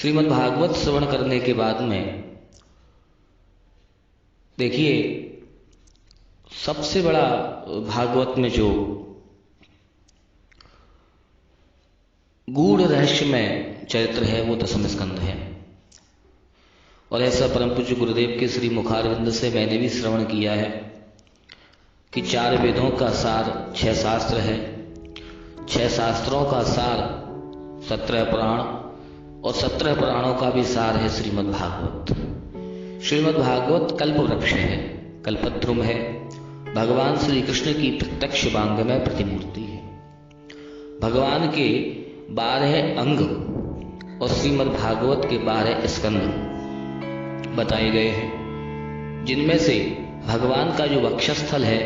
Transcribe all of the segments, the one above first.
श्रीमद् भागवत श्रवण करने के बाद में देखिए, सबसे बड़ा भागवत में जो गूढ़ रहस्यमय चरित्र है वो दशम स्कंध है। और ऐसा परम पूज्य गुरुदेव के श्री मुखारविंद से मैंने भी श्रवण किया है कि 4 वेदों का सार 6 शास्त्र है, 6 शास्त्रों का सार 17 पुराण और 17 पुराणों का भी सार है श्रीमद् भागवत। श्रीमद् भागवत कल्प वृक्ष है, कल्पद्रुम है, भगवान श्री कृष्ण की प्रत्यक्ष वांगमय प्रतिमूर्ति है। भगवान के 12 अंग और श्रीमद् भागवत के 12 स्कंद बताए गए हैं, जिनमें से भगवान का जो वक्षस्थल है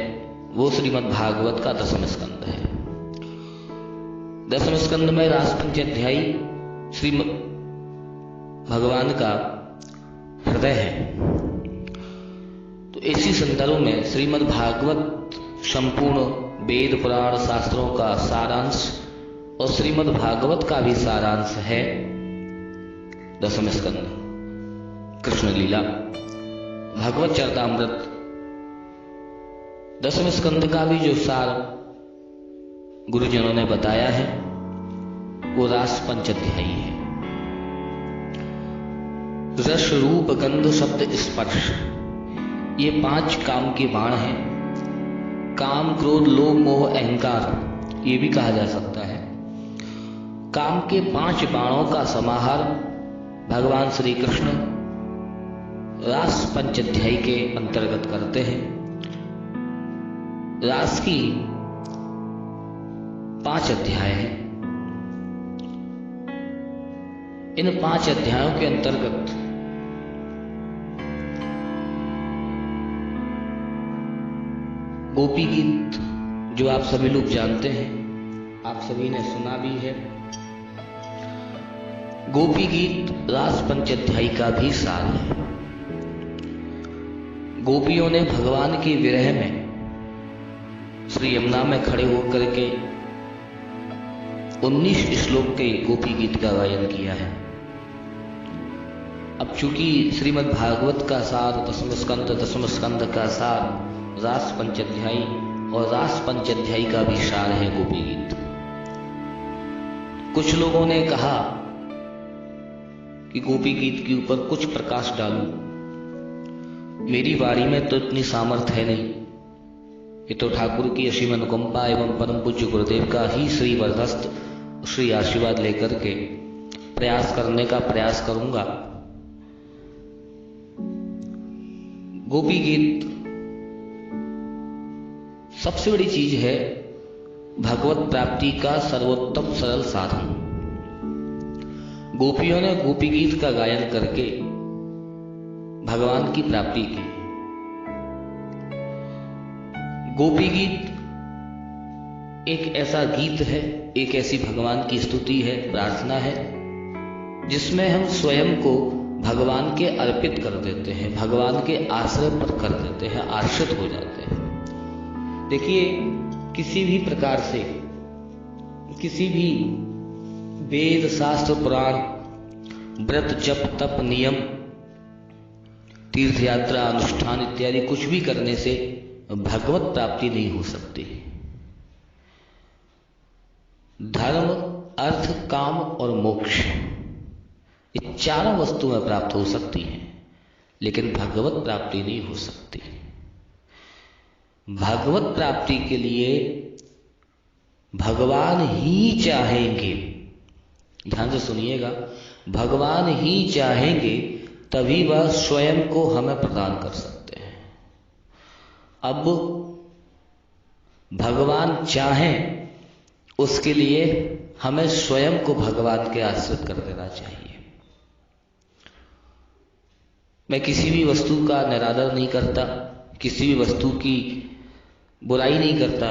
वो श्रीमद् भागवत का दशम स्कंद है। दशम स्कंद में रासपंचाध्यायी श्रीमद् भगवान का हृदय है। तो इसी संदर्भ में श्रीमद् भागवत संपूर्ण वेद पुराण शास्त्रों का सारांश और श्रीमद् भागवत का भी सारांश है दशम स्कंद कृष्ण लीला भागवत चरितामृत। दशम स्कंद का भी जो सार गुरुजनों ने बताया है वो रास पंचाध्यायी है। रस रूप गंध शब्द स्पर्श, ये 5 काम के बाण हैं। काम क्रोध लोभ मोह अहंकार ये भी कहा जा सकता है। काम के 5 बाणों का समाहार भगवान श्री कृष्ण रास पंचाध्यायी के अंतर्गत करते हैं। रास की 5 अध्याय हैं। इन 5 अध्यायों के अंतर्गत गोपी गीत जो आप सभी लोग जानते हैं, आप सभी ने सुना भी है। गोपी गीत रास पंचाध्यायी का भी सार है। गोपियों ने भगवान के विरह में श्री यमुना में खड़े होकर के 19 श्लोक के गोपी गीत का गायन किया है। अब चूंकि श्रीमद् भागवत का सार दशम स्कंद का सार रास पंचाध्यायी और रास पंचाध्यायी का भी सार है गोपी गीत। कुछ लोगों ने कहा कि गोपी गीत के ऊपर कुछ प्रकाश डालूं। मेरी वाणी में तो इतनी सामर्थ्य है नहीं, ये तो ठाकुर की असीम अनुकंपा एवं परम पूज्य गुरुदेव का ही श्री वरदस्त श्री आशीर्वाद लेकर के प्रयास करने का प्रयास करूंगा। गोपी गीत सबसे बड़ी चीज है, भगवत प्राप्ति का सर्वोत्तम सरल साधन। गोपियों ने गोपी गीत का गायन करके भगवान की प्राप्ति की। गोपी गीत एक ऐसा गीत है, एक ऐसी भगवान की स्तुति है, प्रार्थना है, जिसमें हम स्वयं को भगवान के अर्पित कर देते हैं, भगवान के आश्रय पर कर देते हैं, आश्रित हो जाते हैं। देखिए, किसी भी प्रकार से किसी भी वेद शास्त्र पुराण व्रत जप तप नियम तीर्थ यात्रा अनुष्ठान इत्यादि कुछ भी करने से भगवत प्राप्ति नहीं हो सकती। धर्म अर्थ काम और मोक्ष ये 4 वस्तुएं प्राप्त हो सकती हैं, लेकिन भगवत प्राप्ति नहीं हो सकती। भगवत प्राप्ति के लिए भगवान ही चाहेंगे, ध्यान से सुनिएगा, भगवान ही चाहेंगे तभी वह स्वयं को हमें प्रदान कर सकते हैं। अब भगवान चाहें उसके लिए हमें स्वयं को भगवान के आश्रित कर देना चाहिए। मैं किसी भी वस्तु का निरादर नहीं करता, किसी भी वस्तु की बुराई नहीं करता।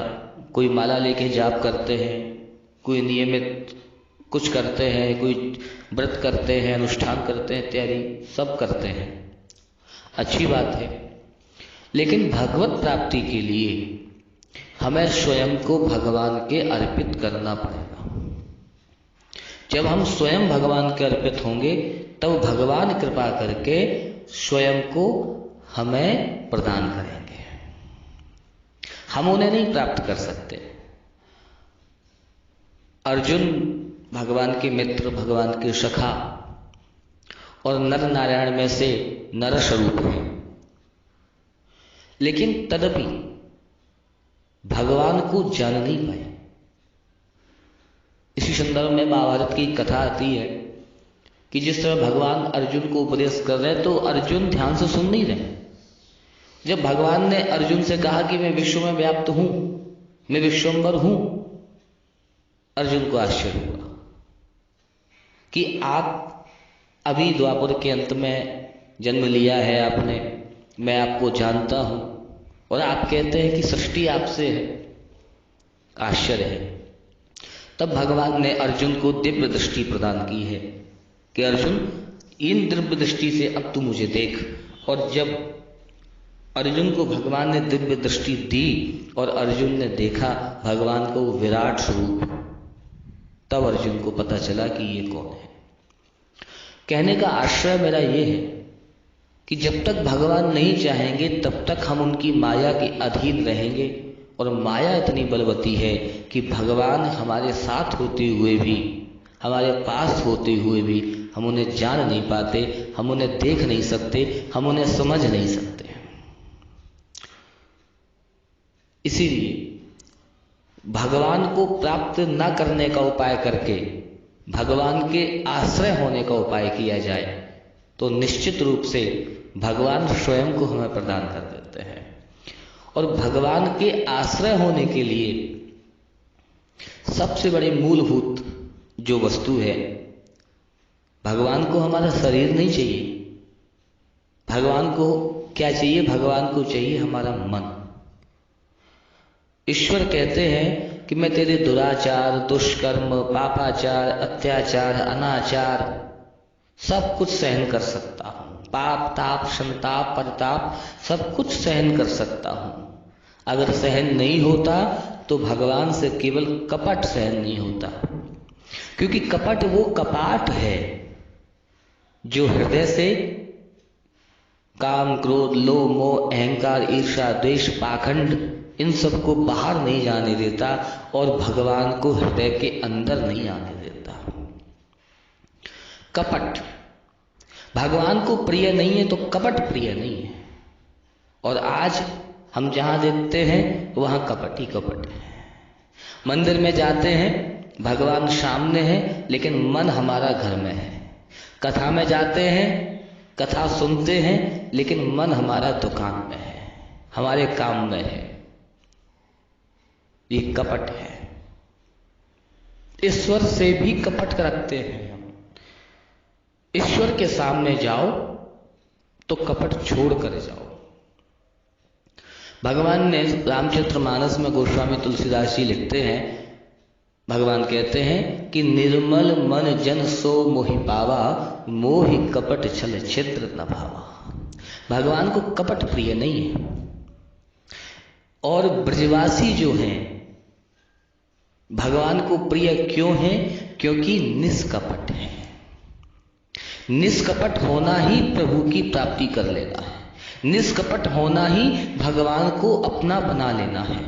कोई माला लेके जाप करते हैं, कोई नियमित कुछ करते हैं, कोई व्रत करते हैं, अनुष्ठान करते हैं, इत्यादि सब करते हैं, अच्छी बात है। लेकिन भगवत प्राप्ति के लिए हमें स्वयं को भगवान के अर्पित करना पड़ेगा। जब हम स्वयं भगवान के अर्पित होंगे तब भगवान कृपा करके स्वयं को हमें प्रदान करेंगे। हम उन्हें नहीं प्राप्त कर सकते। अर्जुन भगवान के मित्र, भगवान के सखा और नर नारायण में से नर स्वरूप है, लेकिन तदपि भगवान को जान नहीं पाए। इसी संदर्भ में महाभारत की कथा आती है कि जिस तरह भगवान अर्जुन को उपदेश कर रहे तो अर्जुन ध्यान से सुन नहीं रहे। जब भगवान ने अर्जुन से कहा कि मैं विश्व में व्याप्त हूं, मैं विश्वम्भर हूं, अर्जुन को आश्चर्य हुआ कि आप अभी द्वापर के अंत में जन्म लिया है आपने, मैं आपको जानता हूं और आप कहते हैं कि सृष्टि आपसे है, आश्चर्य है। तब भगवान ने अर्जुन को दिव्य दृष्टि प्रदान की है कि अर्जुन, इन दिव्य दृष्टि से अब तू मुझे देख। और जब अर्जुन को भगवान ने दिव्य दृष्टि दी और अर्जुन ने देखा भगवान को विराट स्वरूप, तब अर्जुन को पता चला कि ये कौन है। कहने का आश्रय मेरा ये है कि जब तक भगवान नहीं चाहेंगे तब तक हम उनकी माया के अधीन रहेंगे, और माया इतनी बलवती है कि भगवान हमारे साथ होते हुए भी, हमारे पास होते हुए भी हम उन्हें जान नहीं पाते, हम उन्हें देख नहीं सकते, हम उन्हें समझ नहीं सकते। इसीलिए भगवान को प्राप्त न करने का उपाय करके भगवान के आश्रय होने का उपाय किया जाए तो निश्चित रूप से भगवान स्वयं को हमें प्रदान कर देते हैं। और भगवान के आश्रय होने के लिए सबसे बड़ी मूलभूत जो वस्तु है, भगवान को हमारा शरीर नहीं चाहिए। भगवान को क्या चाहिए? भगवान को चाहिए हमारा मन। ईश्वर कहते हैं कि मैं तेरे दुराचार, दुष्कर्म, पापाचार, अत्याचार, अनाचार सब कुछ सहन कर सकता हूं। पाप, ताप, संताप, परताप सब कुछ सहन कर सकता हूं। अगर सहन नहीं होता तो भगवान से केवल कपट सहन नहीं होता, क्योंकि कपट वो कपाट है जो हृदय से काम, क्रोध, लोभ, मोह, अहंकार, ईर्ष्या, द्वेष, पाखंड इन सबको बाहर नहीं जाने देता और भगवान को हृदय के अंदर नहीं आने देता। कपट भगवान को प्रिय नहीं है तो कपट प्रिय नहीं है। और आज हम जहां देखते हैं वहां कपट ही कपट है। मंदिर में जाते हैं, भगवान सामने है लेकिन मन हमारा घर में है। कथा में जाते हैं, कथा सुनते हैं, लेकिन मन हमारा दुकान में है, हमारे काम में है। ये कपट है। ईश्वर से भी कपट रखते हैं हम। ईश्वर के सामने जाओ तो कपट छोड़ कर जाओ। भगवान ने रामचरितमानस में गोस्वामी तुलसीदास जी लिखते हैं, भगवान कहते हैं कि निर्मल मन जन सो मोहि पावा, मोहि कपट छल छिद्र न भावा। भगवान को कपट प्रिय नहीं है। और ब्रजवासी जो हैं भगवान को प्रिय क्यों है? क्योंकि निष्कपट है। निष्कपट होना ही प्रभु की प्राप्ति कर लेना है। निष्कपट होना ही भगवान को अपना बना लेना है।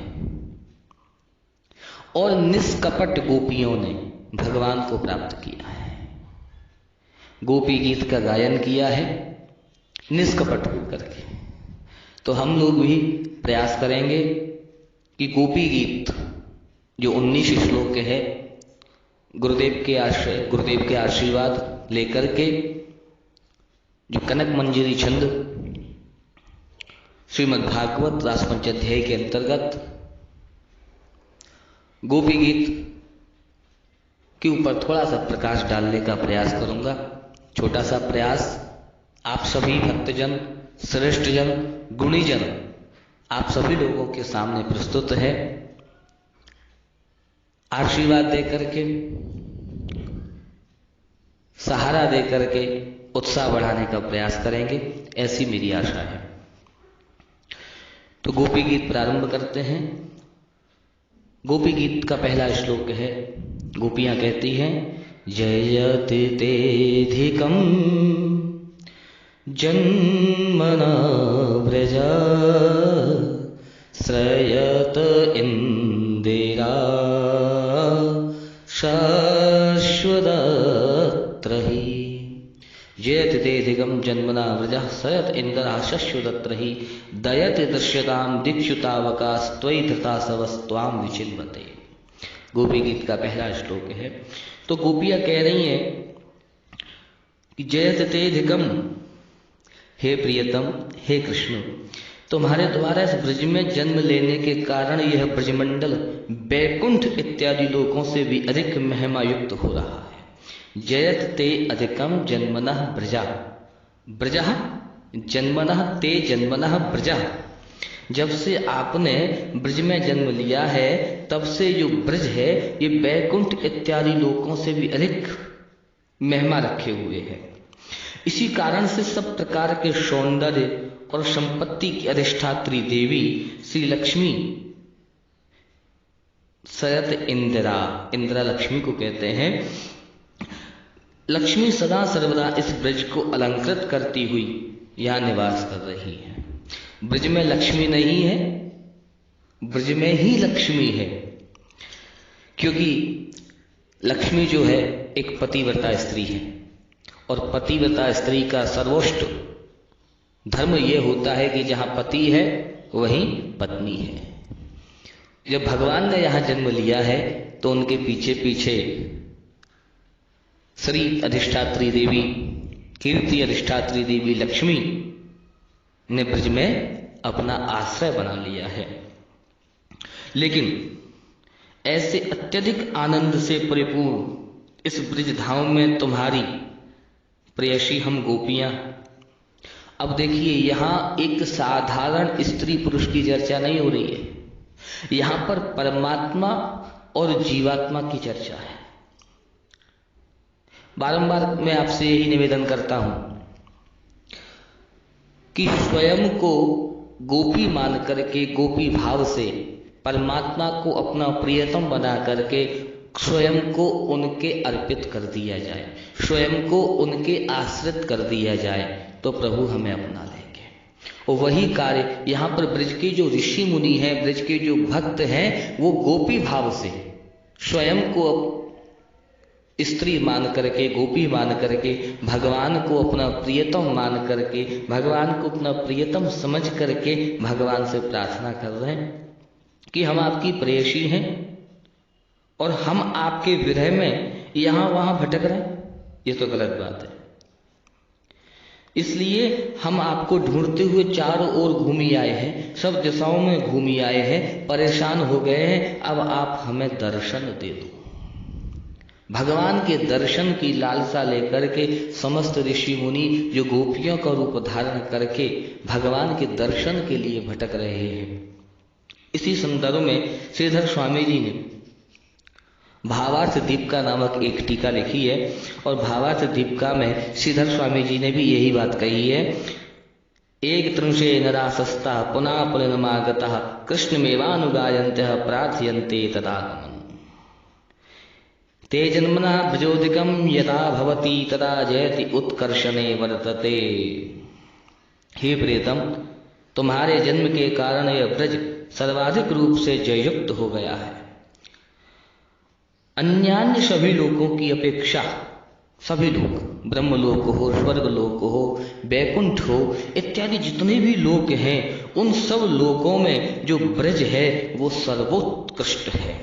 और निष्कपट गोपियों ने भगवान को प्राप्त किया है। गोपी गीत का गायन किया है निष्कपट होकर के। तो हम लोग भी प्रयास करेंगे कि गोपी गीत जो 19 श्लोक है, गुरुदेव के आशीर्वाद लेकर के, जो कनक मंजरी छंद श्रीमद् भागवत रास पंचाध्याय के अंतर्गत गोपी गीत के ऊपर थोड़ा सा प्रकाश डालने का प्रयास करूंगा। छोटा सा प्रयास आप सभी भक्तजन, श्रेष्ठजन, गुणीजन, आप सभी लोगों के सामने प्रस्तुत है। आशीर्वाद देकर के, सहारा देकर के उत्साह बढ़ाने का प्रयास करेंगे, ऐसी मेरी आशा है। तो गोपी गीत प्रारंभ करते हैं। गोपी गीत का पहला श्लोक है, गोपियां कहती हैं, जयति तेऽधिकं जन्मना व्रजा श्रयत इंदिरा शाश्वतत्र हि। जयति तेऽधिकं जन्मना व्रजा श्रयत इंदिरा शाश्वतत्र हि। दयति दृश्यतां दीक्षुतावकास्त्वयि धृता सवस्त्वां विचिन्वते। गोपी गीत का पहला श्लोक है। तो गोपियां कह रही हैं कि जयति तेऽधिकं, हे प्रियतम, हे कृष्ण, तुम्हारे द्वारा इस ब्रज में जन्म लेने के कारण यह ब्रजमंडल बैकुंठ इत्यादि लोकों से भी अधिक महिमा युक्त हो रहा है। जयत ते अधिकम जन्मनः ब्रजा, ब्रजः जन्मनः ते जन्मनः ब्रजा। जब से आपने ब्रज में जन्म लिया है तब से जो ब्रज है ये बैकुंठ इत्यादि लोकों से भी अधिक महिमा रखे हुए है। इसी कारण से सब प्रकार के सौंदर्य और संपत्ति की अधिष्ठात्री देवी श्री लक्ष्मी शरत इंदिरा, इंदिरा लक्ष्मी को कहते हैं, लक्ष्मी सदा सर्वदा इस ब्रज को अलंकृत करती हुई यहाँ निवास कर रही है। ब्रज में लक्ष्मी नहीं है, ब्रज में ही लक्ष्मी है, क्योंकि लक्ष्मी जो है एक पतिव्रता स्त्री है और पतिव्रता स्त्री का सर्वोच्च धर्म यह होता है कि जहां पति है वहीं पत्नी है। जब भगवान ने यहां जन्म लिया है तो उनके पीछे पीछे श्री अधिष्ठात्री देवी, कीर्ति अधिष्ठात्री देवी लक्ष्मी ने ब्रज में अपना आश्रय बना लिया है। लेकिन ऐसे अत्यधिक आनंद से परिपूर्ण इस ब्रज धाम में तुम्हारी प्रेयसी हम गोपियां, अब देखिए यहां एक साधारण स्त्री पुरुष की चर्चा नहीं हो रही है, यहां पर परमात्मा और जीवात्मा की चर्चा है। बारंबार मैं आपसे यही निवेदन करता हूं कि स्वयं को गोपी मान करके, गोपी भाव से परमात्मा को अपना प्रियतम बना करके स्वयं को उनके अर्पित कर दिया जाए, स्वयं को उनके आश्रित कर दिया जाए तो प्रभु हमें अपना लेंगे। और वही कार्य यहाँ पर ब्रज के जो ऋषि मुनि हैं, ब्रज के जो भक्त हैं, वो गोपी भाव से स्वयं को स्त्री मान करके, गोपी मान करके, भगवान को अपना प्रियतम मान करके, भगवान को अपना प्रियतम समझ करके भगवान से प्रार्थना कर रहे हैं कि हम आपकी प्रेयसी हैं और हम आपके विरह में यहां वहां भटक रहे हैं, ये तो गलत बात है। इसलिए हम आपको ढूंढते हुए चारों ओर घूमी आए हैं, सब दिशाओं में घूमी आए हैं, परेशान हो गए हैं, अब आप हमें दर्शन दे दो। भगवान के दर्शन की लालसा लेकर के समस्त ऋषि मुनि जो गोपियों का रूप धारण करके भगवान के दर्शन के लिए भटक रहे हैं। इसी संदर्भ में श्रीधर स्वामी जी ने भावार्थ दीपिका नामक एक टीका लिखी है और भावार्थ दीपिका में श्रीधर स्वामी जी ने भी यही बात कही है। एक त्रिंशे नरासस्ता पुनः पुनर्मागतः कृष्णमेवानुगायन्तः प्रार्थयन्ते तदागमन्। ते जन्मना ब्रजोदिकं यदा भवति तदा जयति उत्कर्षणे वर्तते। हे प्रियतम, तुम्हारे जन्म के कारण यह ब्रज सर्वाधिक रूप से जययुक्त हो गया है। अन्यान्य सभी लोगों की अपेक्षा सभी लोग, ब्रह्मलोक हो, स्वर्गलोक हो, बैकुंठ हो, इत्यादि जितने भी लोक हैं, उन सब लोकों में जो ब्रज है वो सर्वोत्कृष्ट है,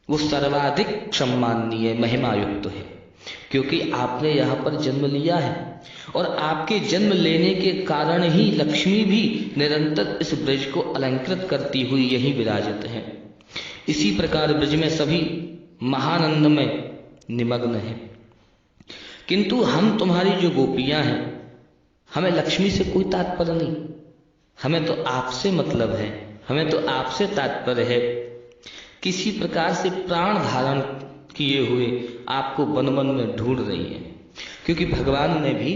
वो सर्वाधिक सम्माननीय महिमा युक्त है, क्योंकि आपने यहाँ पर जन्म लिया है और आपके जन्म लेने के कारण ही लक्ष्मी भी निरंतर इस ब्रज को अलंकृत करती हुई यही विराजित है। इसी प्रकार ब्रज में सभी महानंद में निमग्न है। किंतु हम तुम्हारी जो गोपियां हैं, हमें लक्ष्मी से कोई तात्पर्य नहीं, हमें तो आपसे मतलब है, हमें तो आपसे तात्पर्य है। किसी प्रकार से प्राण धारण किए हुए आपको वन वन में ढूंढ रही है, क्योंकि भगवान ने भी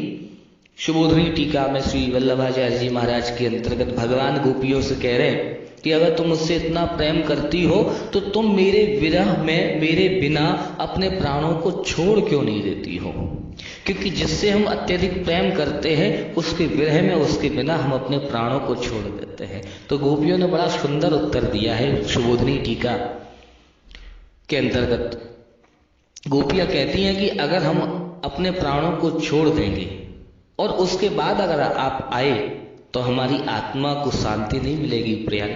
सुबोधनी टीका में श्री वल्लभाचार्य जी महाराज के अंतर्गत भगवान गोपियों से कह रहे हैं कि अगर तुम मुझसे इतना प्रेम करती हो तो तुम मेरे विरह में मेरे बिना अपने प्राणों को छोड़ क्यों नहीं देती हो? क्योंकि जिससे हम अत्यधिक प्रेम करते हैं उसके विरह में, उसके बिना हम अपने प्राणों को छोड़ देते हैं। तो गोपियों ने बड़ा सुंदर उत्तर दिया है सुबोधनी टीका के अंतर्गत। गोपियां कहती हैं कि अगर हम अपने प्राणों को छोड़ देंगे और उसके बाद अगर आप आए तो हमारी आत्मा को शांति नहीं मिलेगी प्रिया।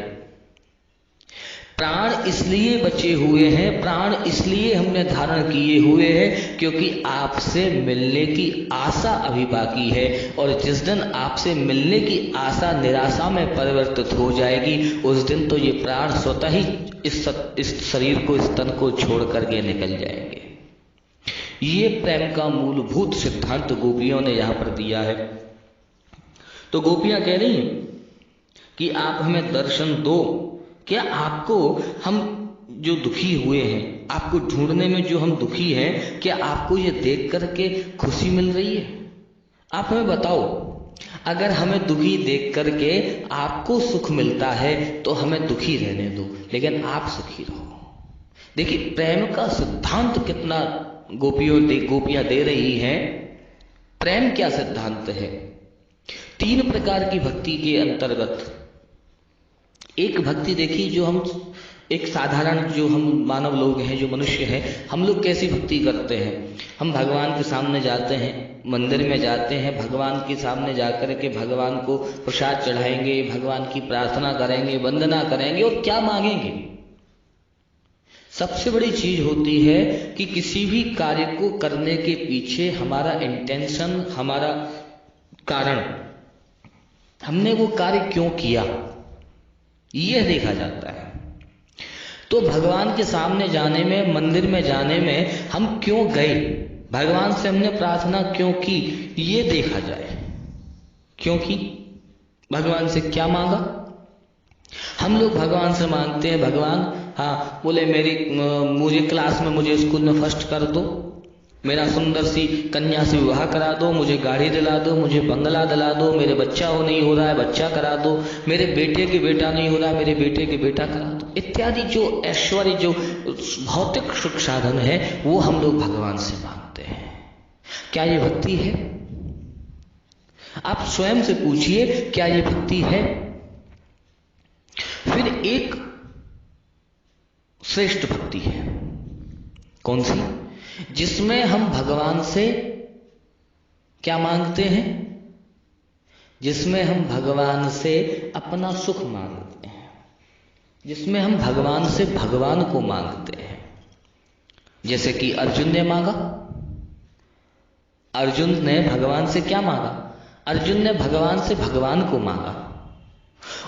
प्राण इसलिए बचे हुए हैं, प्राण इसलिए हमने धारण किए हुए हैं क्योंकि आपसे मिलने की आशा अभी बाकी है। और जिस दिन आपसे मिलने की आशा निराशा में परिवर्तित हो जाएगी उस दिन तो ये प्राण स्वतः ही इस शरीर को, इस तन को छोड़ करके निकल जाएंगे। ये प्रेम का मूलभूत सिद्धांत गोपियों ने यहाँ पर दिया है। तो गोपियां कह रही हैं कि आप हमें दर्शन दो। क्या आपको, हम जो दुखी हुए हैं, आपको ढूंढने में जो हम दुखी हैं, क्या आपको ये देख करके खुशी मिल रही है? आप हमें बताओ। अगर हमें दुखी देख करके आपको सुख मिलता है तो हमें दुखी रहने दो, लेकिन आप सुखी रहो। देखिए प्रेम का सिद्धांत कितना गोपियां दे रही हैं। प्रेम क्या सिद्धांत है? 3 प्रकार की भक्ति के अंतर्गत एक भक्ति देखिए, जो हम एक साधारण, जो हम मानव लोग हैं, जो मनुष्य हैं, हम लोग कैसी भक्ति करते हैं? हम भगवान के सामने जाते हैं, मंदिर में जाते हैं, भगवान के सामने जाकर के भगवान को प्रसाद चढ़ाएंगे, भगवान की प्रार्थना करेंगे, वंदना करेंगे और क्या मांगेंगे? सबसे बड़ी चीज होती है कि किसी भी कार्य को करने के पीछे हमारा इंटेंशन, हमारा कारण, हमने वो कार्य क्यों किया, यह देखा जाता है। तो भगवान के सामने जाने में, मंदिर में जाने में हम क्यों गए, भगवान से हमने प्रार्थना क्यों की, ये देखा जाए। क्योंकि भगवान से क्या मांगा? हम लोग भगवान से मांगते हैं, भगवान हाँ बोले मुझे क्लास में, मुझे स्कूल में फर्स्ट कर दो, मेरा सुंदर सी कन्या से विवाह करा दो, मुझे गाड़ी दिला दो, मुझे बंगला दिला दो, मेरे बच्चा हो नहीं हो रहा है बच्चा करा दो, मेरे बेटे के बेटा नहीं हो रहा है मेरे बेटे के बेटा करा दो, इत्यादि जो ऐश्वर्य, जो भौतिक सुख साधन है वो हम लोग भगवान से मांगते हैं। क्या ये भक्ति है? आप स्वयं से पूछिए, क्या ये भक्ति है? फिर एक श्रेष्ठ भक्ति है। कौन सी? जिसमें हम भगवान से क्या मांगते हैं? जिसमें हम भगवान से अपना सुख मांगते हैं, जिसमें हम भगवान से भगवान को मांगते हैं। जैसे कि अर्जुन ने मांगा, अर्जुन ने भगवान से क्या मांगा? अर्जुन ने भगवान से भगवान को मांगा।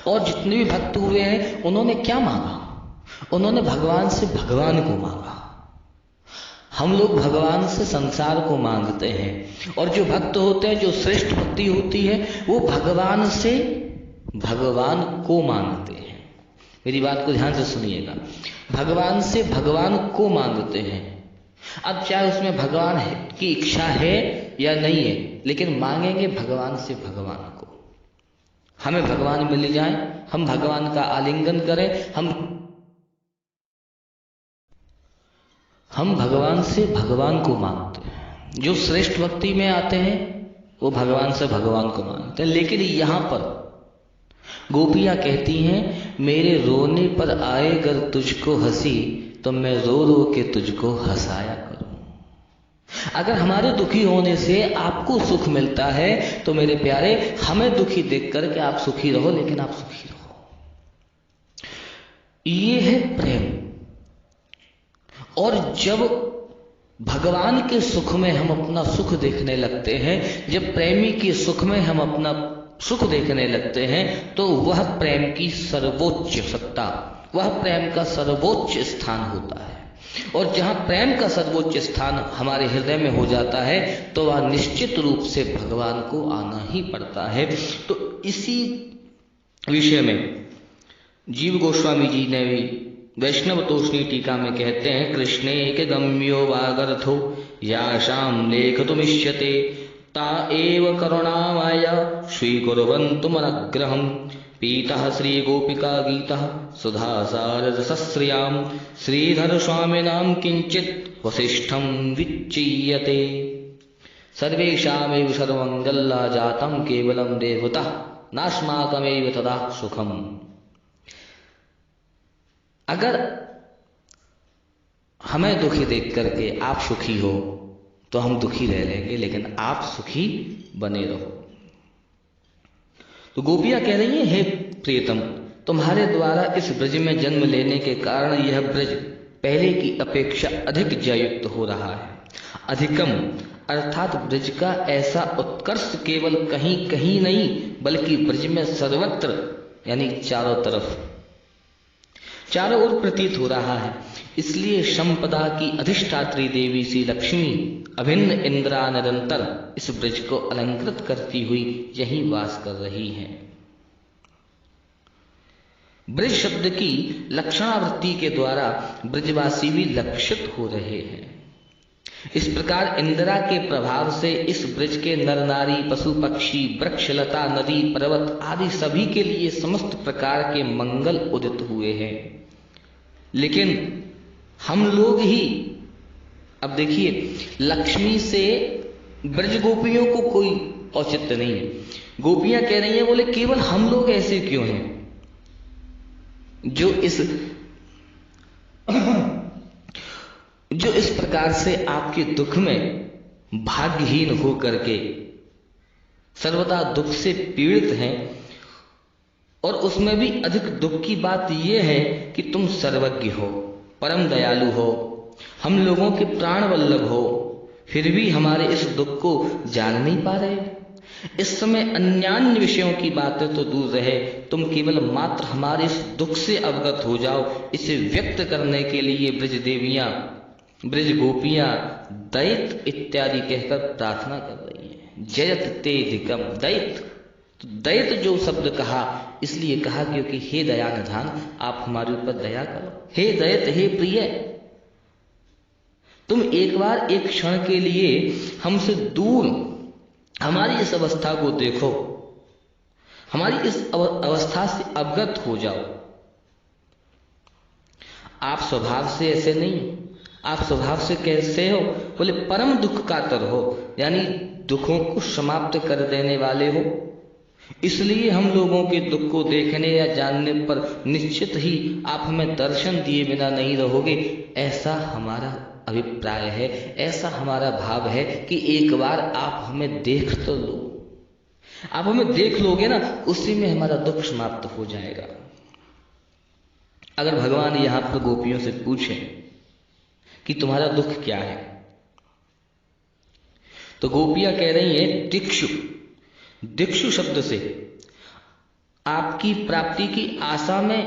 और जितने भी भक्त हुए हैं उन्होंने क्या मांगा? उन्होंने भगवान से भगवान को मांगा। हम लोग भगवान से संसार को मांगते हैं, और जो भक्त होते हैं, जो श्रेष्ठ भक्ति होती है, वो भगवान से भगवान को मांगते हैं। मेरी बात को ध्यान से सुनिएगा, भगवान से भगवान को मांगते हैं। अब चाहे उसमें भगवान है की इच्छा है या नहीं है, लेकिन मांगेंगे भगवान से भगवान को। हमें भगवान मिल जाए, हम भगवान का आलिंगन करें, हम भगवान से भगवान को मांगते हैं। जो श्रेष्ठ भक्ति में आते हैं वो भगवान से भगवान को मांगते हैं। लेकिन यहाँ पर गोपियां कहती हैं, मेरे रोने पर आए अगर तुझको हंसी तो मैं रो रो के तुझको हंसाया करूं। अगर हमारे दुखी होने से आपको सुख मिलता है तो मेरे प्यारे, हमें दुखी देख करके आप सुखी रहो, लेकिन आप सुखी रहो। ये है प्रेम। और जब भगवान के सुख में हम अपना सुख देखने लगते हैं, जब प्रेमी के सुख में हम अपना सुख देखने लगते हैं, तो वह प्रेम की सर्वोच्च सत्ता, वह प्रेम का सर्वोच्च स्थान होता है। और जहां प्रेम का सर्वोच्च स्थान हमारे हृदय में हो जाता है तो वह निश्चित रूप से भगवान को आना ही पड़ता है। तो इसी विषय में जीव गोस्वामी जी ने भी वैष्णव तोषणी टीका में कहते हैं, कृष्णे के गम्यो वागर्थो याशाम लेखतुमिष्यते ता एव करुणामय स्वीकुर्वन्तु मनग्रहं पीतः श्रीगोपिका गीतः सुधासाररसश्रियां श्रीधरस्वामिनां किञ्चित् वसिष्ठं विच्चीयते। सर्वेषामेव सर्वमङ्गला जातं केवलं देवतः नास्माकमेव तदा सुखम्। अगर हमें दुखी देख करके आप सुखी हो तो हम दुखी रह लेंगे, लेकिन आप सुखी बने रहो। तो गोपियां कह रही हैं, हे प्रियतम, तुम्हारे द्वारा इस ब्रज में जन्म लेने के कारण यह ब्रज पहले की अपेक्षा अधिक जययुक्त हो रहा है। अधिकम अर्थात ब्रज का ऐसा उत्कर्ष केवल कहीं कहीं नहीं बल्कि ब्रज में सर्वत्र यानी चारों तरफ चारों ओर प्रतीत हो रहा है। इसलिए संपदा की अधिष्ठात्री देवी श्री लक्ष्मी अभिन्न इंद्रा निरंतर इस ब्रज को अलंकृत करती हुई यहीं वास कर रही हैं। ब्रज शब्द की लक्षणावृत्ति के द्वारा ब्रजवासी भी लक्षित हो रहे हैं। इस प्रकार इंदिरा के प्रभाव से इस ब्रज के नर नारी पशु पक्षी वृक्ष लता नदी पर्वत आदि सभी के लिए समस्त प्रकार के मंगल उदित हुए हैं। लेकिन हम लोग ही अब देखिए, लक्ष्मी से ब्रज गोपियों को कोई औचित्य नहीं है। गोपियां कह रही हैं, बोले केवल हम लोग ऐसे क्यों हैं जो इस प्रकार से आपके दुख में भाग्यहीन हो करके सर्वदा दुख से पीड़ित हैं। और उसमें भी अधिक दुख की बात यह है कि तुम सर्वज्ञ हो, परम दयालु हो, हम लोगों के प्राण वल्लभ हो, फिर भी हमारे इस दुख को जान नहीं पा रहे। इस समय अन्यान्य विषयों की बातें तो दूर रहे, तुम केवल मात्र हमारे इस दुख से अवगत हो जाओ। इसे व्यक्त करने के लिए ब्रज देवियां, ब्रज गोपियां दैत इत्यादि कहकर प्रार्थना कर रही हैं। जयत ते धिकम दैत, तो दैत जो शब्द कहा इसलिए कहा क्योंकि हे दया निधान, आप हमारे ऊपर दया करो। हे दैत, हे प्रिय, तुम एक बार एक क्षण के लिए हमसे दूर हमारी इस अवस्था को देखो, हमारी इस अवस्था से अवगत हो जाओ। आप स्वभाव से ऐसे नहीं, आप स्वभाव से कैसे हो? बोले परम दुख कातर हो, यानी दुखों को समाप्त कर देने वाले हो। इसलिए हम लोगों के दुख को देखने या जानने पर निश्चित ही आप हमें दर्शन दिए बिना नहीं रहोगे, ऐसा हमारा अभिप्राय है, ऐसा हमारा भाव है कि एक बार आप हमें देख तो लो। आप हमें देख लोगे ना, उसी में हमारा दुख समाप्त हो जाएगा। अगर भगवान यहां पर गोपियों से पूछें कि तुम्हारा दुख क्या है, तो गोपियां कह रही हैं दिक्षु। दिक्षु शब्द से आपकी प्राप्ति की आशा में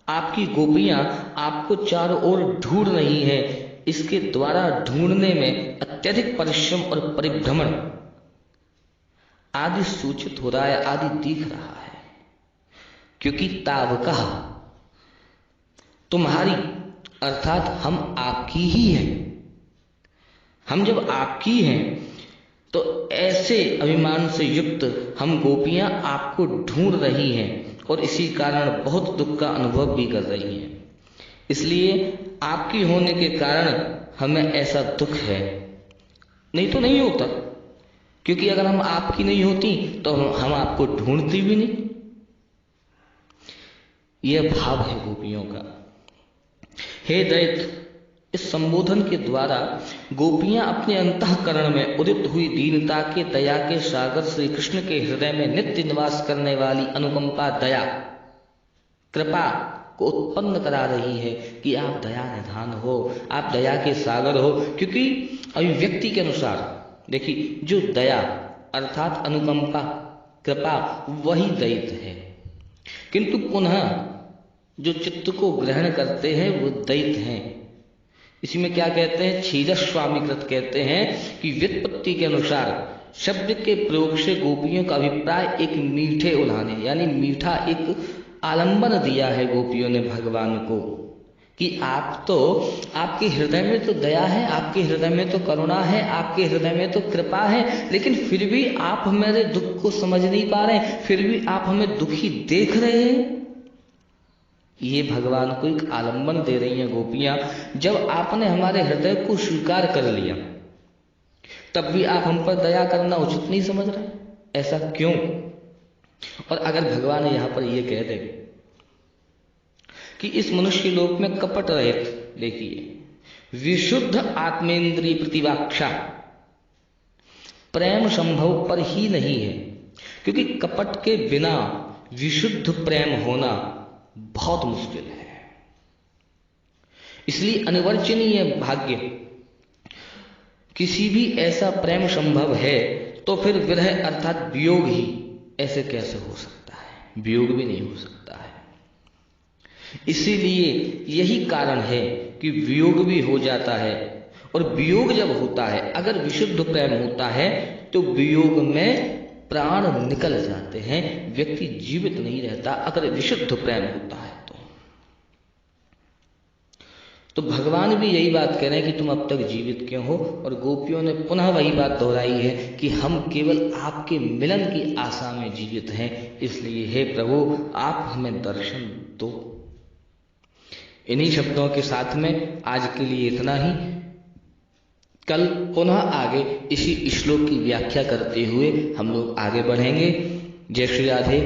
आपकी गोपियां आपको चारों ओर ढूंढ रही हैं। इसके द्वारा ढूंढने में अत्यधिक परिश्रम और परिभ्रमण आदि सूचित हो रहा है, आदि दिख रहा है। क्योंकि तावका तुम्हारी अर्थात हम आपकी ही हैं। हम जब आपकी हैं तो ऐसे अभिमान से युक्त हम गोपियां आपको ढूंढ रही हैं और इसी कारण बहुत दुख का अनुभव भी कर रही हैं। इसलिए आपकी होने के कारण हमें ऐसा दुख है, नहीं तो नहीं होता। क्योंकि अगर हम आपकी नहीं होती तो हम आपको ढूंढती भी नहीं। यह भाव है गोपियों का। हे दैत, इस संबोधन के द्वारा गोपियां अपने अंतःकरण में उदित हुई दीनता के दया के सागर श्री कृष्ण के हृदय में नित्य निवास करने वाली अनुकंपा दया कृपा को उत्पन्न करा रही है कि आप दया निधान हो, आप दया के सागर हो। क्योंकि अभिव्यक्ति के अनुसार देखिए, जो दया अर्थात अनुकंपा कृपा वही दैत है, किंतु पुनः जो चित्त को ग्रहण करते हैं वो दैत हैं। इसी में क्या कहते हैं, क्षीरस्वामीकृत कहते हैं कि व्युत्पत्ति के अनुसार शब्द के प्रयोग से गोपियों का अभिप्राय एक मीठे उल्हाने यानी मीठा एक आलंबन दिया है गोपियों ने भगवान को कि आप तो, आपके हृदय में तो दया है, आपके हृदय में तो करुणा है, आपके हृदय में तो कृपा है, लेकिन फिर भी आप हमारे दुख को समझ नहीं पा रहे हैं, फिर भी आप हमें दुखी देख रहे हैं। ये भगवान को एक आलंबन दे रही हैं गोपियां। जब आपने हमारे हृदय को स्वीकार कर लिया, तब भी आप हम पर दया करना उचित नहीं समझ रहे, ऐसा क्यों? और अगर भगवान यहां पर यह कह दे कि इस मनुष्य लोक में कपट रहित, देखिए, विशुद्ध आत्मेंद्रिय प्रतिवाक्षा प्रेम संभव पर ही नहीं है, क्योंकि कपट के बिना विशुद्ध प्रेम होना बहुत मुश्किल है। इसलिए अनिवर्चनीय भाग्य, किसी भी ऐसा प्रेम संभव है तो फिर विरह अर्थात वियोग ही ऐसे कैसे हो सकता है? वियोग भी नहीं हो सकता है। इसीलिए यही कारण है कि वियोग भी हो जाता है, और वियोग जब होता है, अगर विशुद्ध प्रेम होता है तो वियोग में प्राण निकल जाते हैं, व्यक्ति जीवित नहीं रहता अगर विशुद्ध प्रेम होता है तो भगवान भी यही बात कह रहे हैं कि तुम अब तक जीवित क्यों हो। और गोपियों ने पुनः वही बात दोहराई है कि हम केवल आपके मिलन की आशा में जीवित हैं, इसलिए हे प्रभु आप हमें दर्शन दो। इन्हीं शब्दों के साथ में आज के लिए इतना ही। कल पुनः आगे इसी श्लोक की व्याख्या करते हुए हम लोग आगे बढ़ेंगे। जय श्री राधे।